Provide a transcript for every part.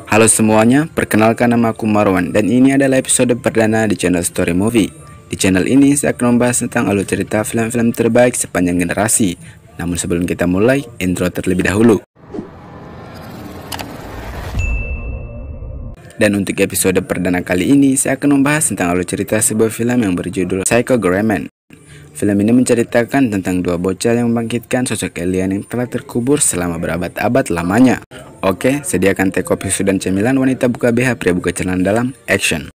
Halo semuanya, perkenalkan nama aku Marwan dan ini adalah episode perdana di channel Story Movie. Di channel ini saya akan membahas tentang alur cerita film-film terbaik sepanjang generasi. Namun sebelum kita mulai, intro terlebih dahulu. Dan untuk episode perdana kali ini, saya akan membahas tentang alur cerita sebuah film yang berjudul Psycho Goreman. Film ini menceritakan tentang dua bocah yang membangkitkan sosok alien yang telah terkubur selama berabad-abad lamanya. Oke, sediakan teh kopi susu dan cemilan, wanita buka BH, pria buka celana dalam, action.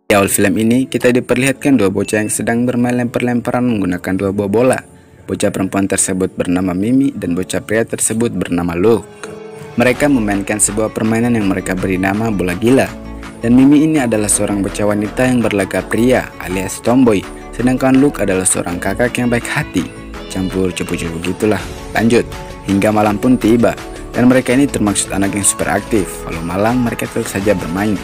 Di awal film ini, kita diperlihatkan dua bocah yang sedang bermain lempar-lemparan menggunakan dua buah bola. Bocah perempuan tersebut bernama Mimi dan bocah pria tersebut bernama Luke. Mereka memainkan sebuah permainan yang mereka beri nama bola gila. Dan Mimi ini adalah seorang bocah wanita yang berlagak pria alias tomboy. Sedangkan Luke adalah seorang kakak yang baik hati. Campur cupu-cupu gitulah. Lanjut, hingga malam pun tiba. Dan mereka ini termaksud anak yang super aktif. Walau malam mereka terus saja bermain.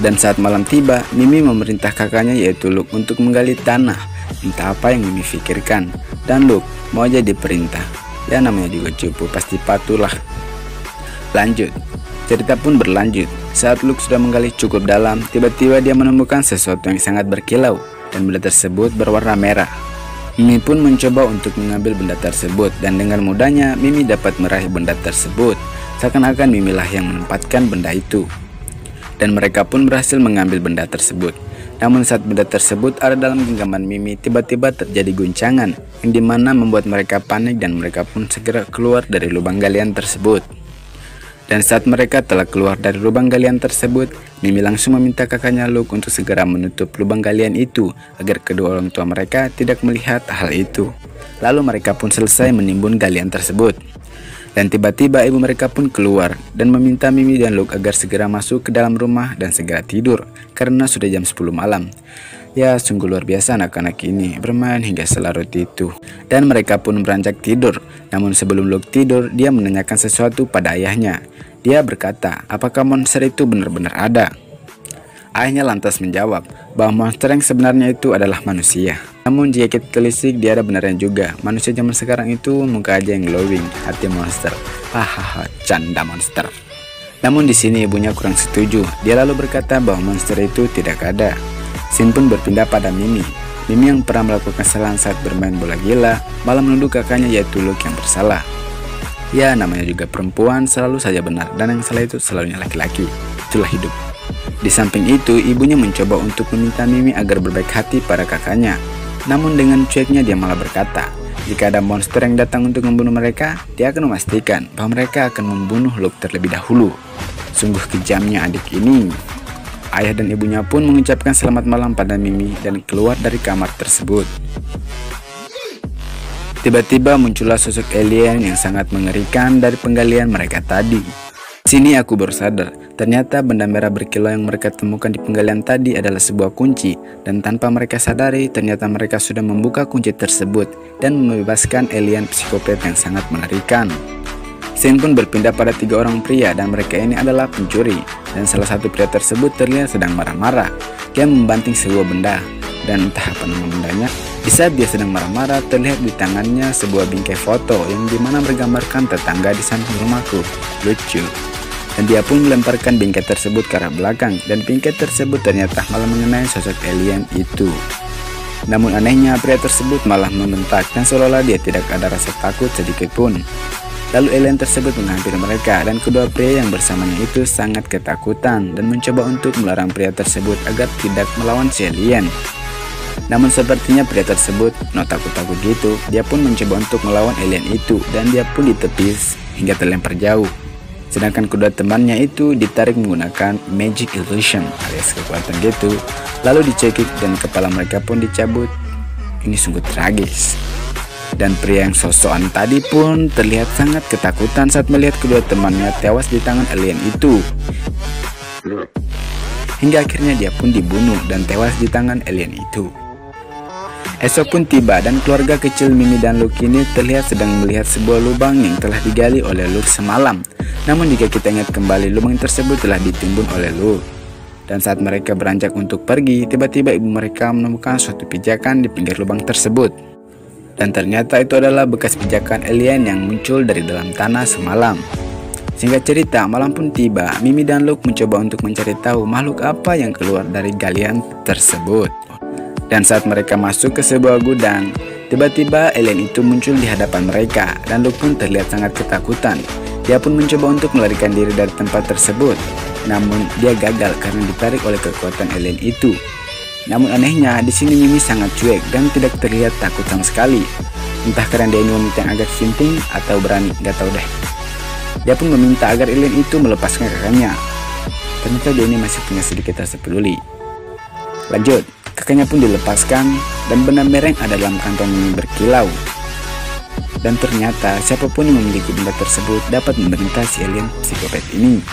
Dan saat malam tiba, Mimi memerintah kakaknya yaitu Luke untuk menggali tanah. Entah apa yang Mimi pikirkan. Dan Luke mau aja diperintah. Ya namanya juga cupu, pasti patuh lah. Lanjut, cerita pun berlanjut. Saat Luke sudah menggali cukup dalam, tiba-tiba dia menemukan sesuatu yang sangat berkilau. Dan benda tersebut berwarna merah. Mimi pun mencoba untuk mengambil benda tersebut. Dan dengan mudahnya Mimi dapat meraih benda tersebut. Seakan-akan Mimi lah yang menempatkan benda itu. Dan mereka pun berhasil mengambil benda tersebut. Namun saat benda tersebut ada dalam genggaman Mimi, tiba-tiba terjadi guncangan, yang dimana membuat mereka panik dan mereka pun segera keluar dari lubang galian tersebut. Dan saat mereka telah keluar dari lubang galian tersebut, Mimi langsung meminta kakaknya Luke untuk segera menutup lubang galian itu agar kedua orang tua mereka tidak melihat hal itu. Lalu mereka pun selesai menimbun galian tersebut. Dan tiba-tiba ibu mereka pun keluar dan meminta Mimi dan Luke agar segera masuk ke dalam rumah dan segera tidur karena sudah jam 10 malam. Ya, sungguh luar biasa anak-anak ini bermain hingga selarut itu. Dan mereka pun beranjak tidur. Namun sebelum Luke tidur, dia menanyakan sesuatu pada ayahnya. Dia berkata, apakah monster itu benar-benar ada? Ayahnya lantas menjawab bahwa monster yang sebenarnya itu adalah manusia. Namun jika kita telisik, dia ada benarnya juga. Manusia zaman sekarang itu muka aja yang glowing, hati monster. Hahaha, canda monster. Namun di sini ibunya kurang setuju. Dia lalu berkata bahwa monster itu tidak ada. Scene pun berpindah pada Mimi. Mimi yang pernah melakukan kesalahan saat bermain bola gila, malah menuduh kakaknya yaitu Luke yang bersalah. Ya, namanya juga perempuan selalu saja benar, dan yang salah itu selalunya laki-laki. Itulah hidup. Di samping itu, ibunya mencoba untuk meminta Mimi agar berbaik hati pada kakaknya. Namun dengan cueknya dia malah berkata, jika ada monster yang datang untuk membunuh mereka, dia akan memastikan bahwa mereka akan membunuh Luke terlebih dahulu. Sungguh kejamnya adik ini. Ayah dan ibunya pun mengucapkan selamat malam pada Mimi dan keluar dari kamar tersebut. Tiba-tiba muncullah sosok alien yang sangat mengerikan dari penggalian mereka tadi. Sini aku baru sadar, ternyata benda merah berkilau yang mereka temukan di penggalian tadi adalah sebuah kunci. Dan tanpa mereka sadari, ternyata mereka sudah membuka kunci tersebut dan membebaskan alien psikopat yang sangat mengerikan. Scene pun berpindah pada 3 orang pria dan mereka ini adalah pencuri. Dan salah satu pria tersebut terlihat sedang marah-marah. Dia membanting sebuah benda. Dan entah apa nama bendanya. Di saat dia sedang marah-marah, terlihat di tangannya sebuah bingkai foto yang dimana bergambarkan tetangga di samping rumahku. Lucu. Dan dia pun melemparkan bingkai tersebut ke arah belakang. Dan bingkai tersebut ternyata malah mengenai sosok alien itu. Namun anehnya pria tersebut malah membentak dan seolah-olah dia tidak ada rasa takut sedikit pun. Lalu alien tersebut menghampiri mereka dan kedua pria yang bersamanya itu sangat ketakutan dan mencoba untuk melarang pria tersebut agar tidak melawan si alien. Namun sepertinya pria tersebut takut-takut gitu, dia pun mencoba untuk melawan alien itu dan dia pun ditepis hingga terlempar jauh. Sedangkan kedua temannya itu ditarik menggunakan magic illusion alias kekuatan gitu, lalu dicekik dan kepala mereka pun dicabut. Ini sungguh tragis. Dan pria yang sosokan tadi pun terlihat sangat ketakutan saat melihat kedua temannya tewas di tangan alien itu. Hingga akhirnya dia pun dibunuh dan tewas di tangan alien itu. Esok pun tiba dan keluarga kecil Mimi dan Luke ini terlihat sedang melihat sebuah lubang yang telah digali oleh Luke semalam. Namun jika kita ingat kembali, lubang tersebut telah ditimbun oleh Luke. Dan saat mereka beranjak untuk pergi, tiba-tiba ibu mereka menemukan suatu pijakan di pinggir lubang tersebut. Dan ternyata itu adalah bekas pijakan alien yang muncul dari dalam tanah semalam. Singkat cerita, malam pun tiba. Mimi dan Luke mencoba untuk mencari tahu makhluk apa yang keluar dari galian tersebut. Dan saat mereka masuk ke sebuah gudang, tiba-tiba alien itu muncul di hadapan mereka, dan Luke pun terlihat sangat ketakutan. Dia pun mencoba untuk melarikan diri dari tempat tersebut, namun dia gagal karena ditarik oleh kekuatan alien itu. Namun anehnya, di sini Mimi sangat cuek dan tidak terlihat takut sama sekali. Entah karena dia ini wanita yang agak sinting atau berani, gak tahu deh. Dia pun meminta agar alien itu melepaskan kakaknya. Ternyata dia ini masih punya sedikit rasa peduli. Lanjut, kakaknya pun dilepaskan dan benang mereng ada dalam kantong Mimi berkilau. Dan ternyata siapapun yang memiliki benda tersebut dapat memerintah si alien psikopat ini.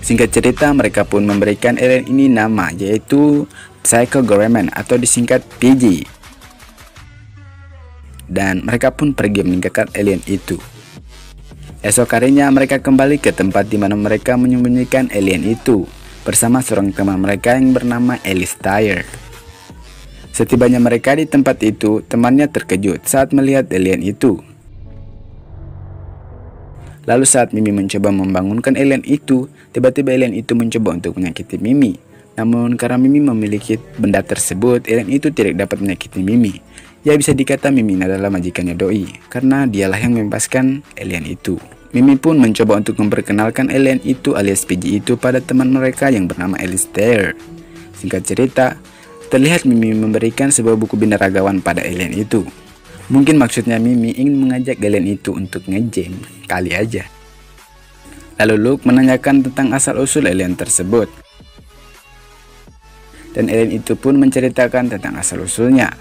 Singkat cerita, mereka pun memberikan alien ini nama, yaitu Psycho Goreman atau disingkat PG. Dan mereka pun pergi meninggalkan alien itu. Esok harinya mereka kembali ke tempat di mana mereka menyembunyikan alien itu bersama seorang teman mereka yang bernama Alistair. Setibanya mereka di tempat itu, temannya terkejut saat melihat alien itu. Lalu saat Mimi mencoba membangunkan alien itu, tiba-tiba alien itu mencoba untuk menyakiti Mimi. Namun karena Mimi memiliki benda tersebut, alien itu tidak dapat menyakiti Mimi. Ya bisa dikata Mimi adalah majikannya Doi, karena dialah yang membebaskan alien itu. Mimi pun mencoba untuk memperkenalkan alien itu alias PG itu pada teman mereka yang bernama Alistair. Singkat cerita, terlihat Mimi memberikan sebuah buku binaragawan pada alien itu. Mungkin maksudnya Mimi ingin mengajak alien itu untuk ngejam, kali aja. Lalu Luke menanyakan tentang asal-usul alien tersebut. Dan alien itu pun menceritakan tentang asal-usulnya.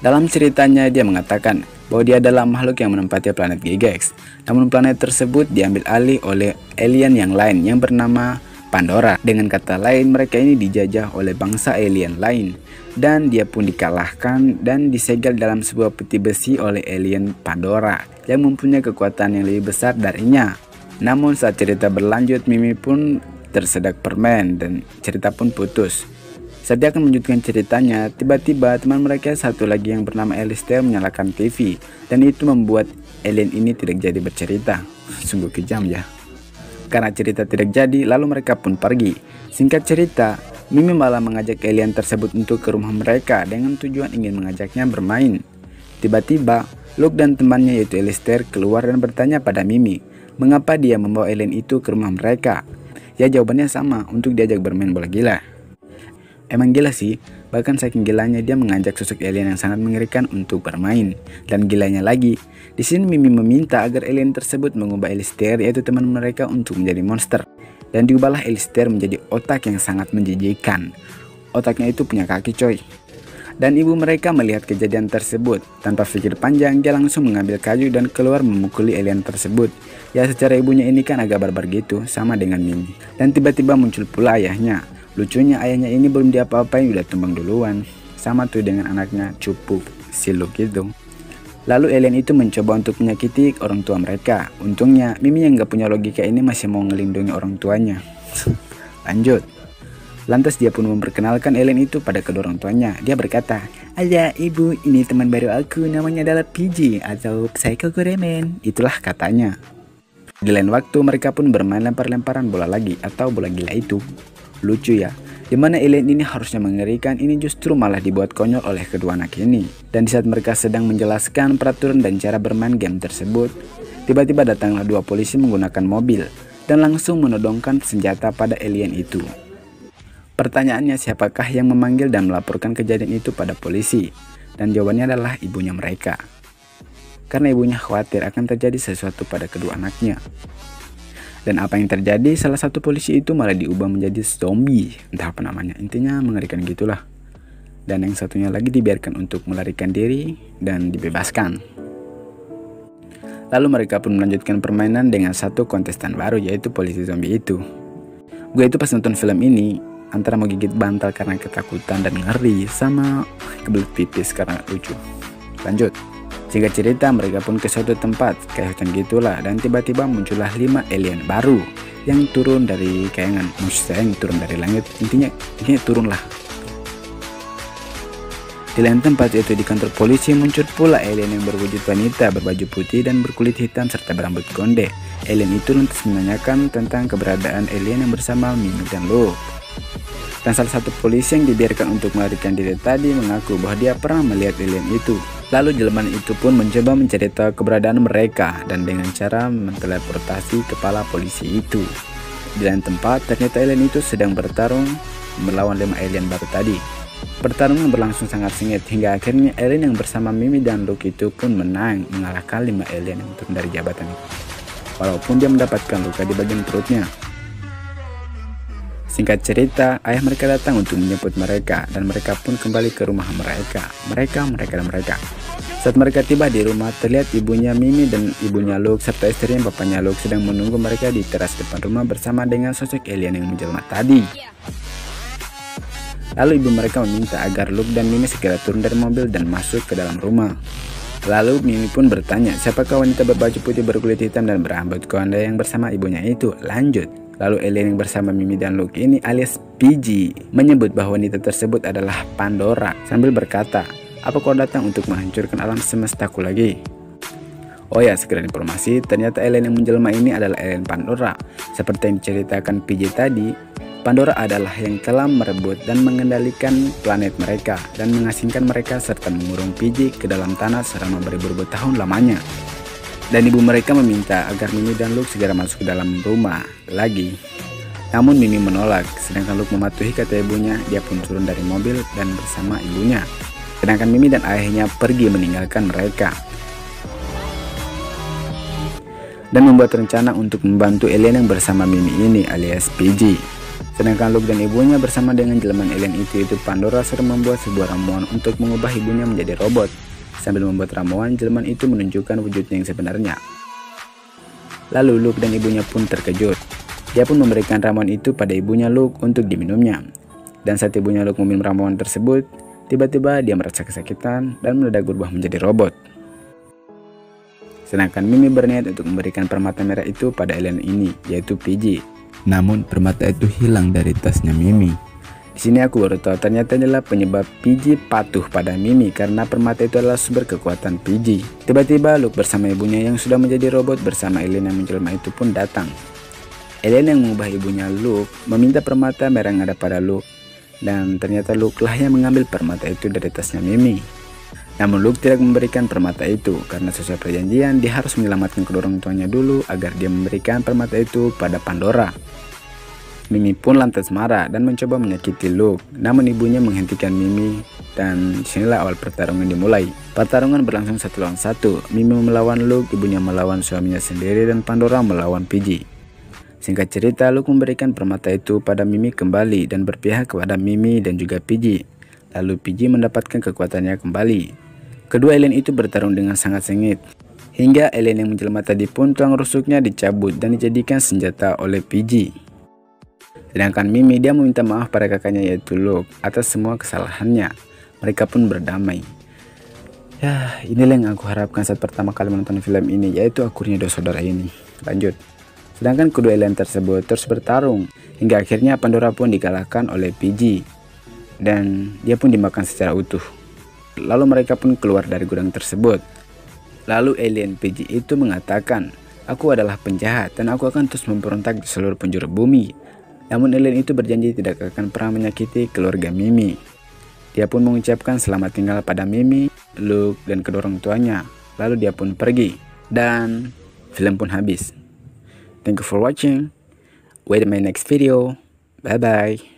Dalam ceritanya dia mengatakan bahwa dia adalah makhluk yang menempati planet Gygax. Namun planet tersebut diambil alih oleh alien yang lain yang bernama Pandora. Dengan kata lain, mereka ini dijajah oleh bangsa alien lain, dan dia pun dikalahkan dan disegel dalam sebuah peti besi oleh alien Pandora yang mempunyai kekuatan yang lebih besar darinya. Namun saat cerita berlanjut, Mimi pun tersedak permen dan cerita pun putus. Saat dia akan melanjutkan ceritanya, tiba-tiba teman mereka satu lagi yang bernama Alistair menyalakan TV, dan itu membuat alien ini tidak jadi bercerita. Sungguh kejam ya. Karena cerita tidak jadi, lalu mereka pun pergi. Singkat cerita, Mimi malah mengajak alien tersebut untuk ke rumah mereka dengan tujuan ingin mengajaknya bermain. Tiba-tiba, Luke dan temannya yaitu Alistair keluar dan bertanya pada Mimi, mengapa dia membawa alien itu ke rumah mereka. Ya jawabannya sama, untuk diajak bermain bola gila. Emang gila sih, bahkan saking gilanya dia mengajak sosok alien yang sangat mengerikan untuk bermain. Dan gilanya lagi, di sini Mimi meminta agar alien tersebut mengubah Alistair yaitu teman mereka untuk menjadi monster. Dan diubahlah Alistair menjadi otak yang sangat menjijikkan. Otaknya itu punya kaki coy. Dan ibu mereka melihat kejadian tersebut. Tanpa pikir panjang, dia langsung mengambil kayu dan keluar memukuli alien tersebut. Ya secara ibunya ini kan agak barbar gitu, sama dengan Mimi. Dan tiba-tiba muncul pula ayahnya. Lucunya ayahnya ini belum diapa-apain udah tumbang duluan. Sama tuh dengan anaknya cupu, si Luke gitu. Lalu alien itu mencoba untuk menyakiti orang tua mereka. Untungnya Mimi yang gak punya logika ini masih mau ngelindungi orang tuanya. Lanjut. Lantas dia pun memperkenalkan alien itu pada kedua orang tuanya. Dia berkata, "Ayah, ibu, ini teman baru aku, namanya adalah PG atau Psycho Goreman." Itulah katanya. Di lain waktu mereka pun bermain lempar-lemparan bola lagi atau bola gila itu. Lucu ya, dimana alien ini harusnya mengerikan, ini justru malah dibuat konyol oleh kedua anak ini. Dan di saat mereka sedang menjelaskan peraturan dan cara bermain game tersebut, tiba-tiba datanglah dua polisi menggunakan mobil dan langsung menodongkan senjata pada alien itu. Pertanyaannya, siapakah yang memanggil dan melaporkan kejadian itu pada polisi? Dan jawabannya adalah ibunya mereka. Karena ibunya khawatir akan terjadi sesuatu pada kedua anaknya. Dan apa yang terjadi, salah satu polisi itu malah diubah menjadi zombie, entah apa namanya, intinya mengerikan gitulah. Dan yang satunya lagi dibiarkan untuk melarikan diri dan dibebaskan. Lalu mereka pun melanjutkan permainan dengan satu kontestan baru, yaitu polisi zombie itu. Gue itu pas nonton film ini antara mau gigit bantal karena ketakutan dan ngeri, sama kebelet pipis karena lucu. Lanjut. Singkat cerita, mereka pun ke suatu tempat kayak hutan gitulah, dan tiba-tiba muncullah 5 alien baru yang turun dari kayangan. Maksud saya yang turun dari langit, intinya turun lah. Di lain tempat yaitu di kantor polisi muncul pula alien yang berwujud wanita berbaju putih dan berkulit hitam serta berambut konde. Alien itu lantas menanyakan tentang keberadaan alien yang bersama Mimi dan Luke. Dan salah satu polisi yang dibiarkan untuk melarikan diri tadi mengaku bahwa dia pernah melihat alien itu. Lalu jelmaan itu pun mencoba mencari tahu keberadaan mereka dan dengan cara menteleportasi kepala polisi itu. Di lain tempat ternyata alien itu sedang bertarung melawan 5 alien baru tadi. Pertarungan berlangsung sangat sengit hingga akhirnya alien yang bersama Mimi dan Luke itu pun menang mengalahkan 5 alien yang turun dari jabatan itu. Walaupun dia mendapatkan luka di bagian perutnya. Singkat cerita, ayah mereka datang untuk menjemput mereka dan mereka pun kembali ke rumah mereka. Mereka. Saat mereka tiba di rumah, terlihat ibunya Mimi dan ibunya Luke serta istrinya bapaknya Luke sedang menunggu mereka di teras depan rumah bersama dengan sosok alien yang menjelma tadi. Lalu ibu mereka meminta agar Luke dan Mimi segera turun dari mobil dan masuk ke dalam rumah. Lalu Mimi pun bertanya, siapakah wanita berbaju putih berkulit hitam dan berambut konde yang bersama ibunya itu? Lanjut. Lalu alien yang bersama Mimi dan Luke ini alias PG menyebut bahwa wanita tersebut adalah Pandora sambil berkata, apa kau datang untuk menghancurkan alam semestaku lagi? Oh ya, sekedar informasi, ternyata alien yang menjelma ini adalah alien Pandora. Seperti yang diceritakan PG tadi, Pandora adalah yang telah merebut dan mengendalikan planet mereka dan mengasingkan mereka serta mengurung PG ke dalam tanah selama beribu-ribu tahun lamanya. Dan ibu mereka meminta agar Mimi dan Luke segera masuk ke dalam rumah lagi. Namun Mimi menolak, sedangkan Luke mematuhi kata ibunya. Dia pun turun dari mobil dan bersama ibunya. Sedangkan Mimi dan ayahnya pergi meninggalkan mereka dan membuat rencana untuk membantu alien yang bersama Mimi ini alias PG. Sedangkan Luke dan ibunya bersama dengan jelmaan alien itu yaitu Pandora sedang membuat sebuah ramuan untuk mengubah ibunya menjadi robot. Sambil membuat ramuan, jelmaan itu menunjukkan wujudnya yang sebenarnya. Lalu Luke dan ibunya pun terkejut. Dia pun memberikan ramuan itu pada ibunya Luke untuk diminumnya. Dan saat ibunya Luke meminum ramuan tersebut, tiba-tiba dia merasa kesakitan dan mendadak berubah menjadi robot. Sedangkan Mimi berniat untuk memberikan permata merah itu pada alien ini, yaitu PG. Namun permata itu hilang dari tasnya Mimi. Di sini aku baru tahu ternyata adalah penyebab PG patuh pada Mimi karena permata itu adalah sumber kekuatan PG. Tiba-tiba Luke bersama ibunya yang sudah menjadi robot bersama alien yang menjelma itu pun datang. Alien yang mengubah ibunya Luke meminta permata merah yang ada pada Luke. Dan ternyata Luke lah yang mengambil permata itu dari tasnya Mimi. Namun Luke tidak memberikan permata itu karena sesuai perjanjian dia harus menyelamatkan kedua orang tuanya dulu agar dia memberikan permata itu pada Pandora. Mimi pun lantas marah dan mencoba menyakiti Luke, namun ibunya menghentikan Mimi dan disinilah awal pertarungan dimulai. Pertarungan berlangsung 1 lawan 1, Mimi melawan Luke, ibunya melawan suaminya sendiri dan Pandora melawan PG. Singkat cerita, Luke memberikan permata itu pada Mimi kembali dan berpihak kepada Mimi dan juga PG. Lalu PG mendapatkan kekuatannya kembali. Kedua alien itu bertarung dengan sangat sengit. Hingga alien yang menjelma tadi pun tulang rusuknya dicabut dan dijadikan senjata oleh PG. Sedangkan Mimi dia meminta maaf pada kakaknya yaitu Luke atas semua kesalahannya. Mereka pun berdamai. Ya, inilah yang aku harapkan saat pertama kali menonton film ini, yaitu akurnya dua saudara ini. Lanjut. Sedangkan kedua alien tersebut terus bertarung hingga akhirnya Pandora pun dikalahkan oleh PG dan dia pun dimakan secara utuh. Lalu mereka pun keluar dari gudang tersebut. Lalu alien PG itu mengatakan, aku adalah penjahat dan aku akan terus memberontak di seluruh penjuru bumi. Namun alien itu berjanji tidak akan pernah menyakiti keluarga Mimi. Dia pun mengucapkan selamat tinggal pada Mimi, Luke, dan kedua orang tuanya. Lalu dia pun pergi dan film pun habis. Thank you for watching. Wait my next video. Bye bye.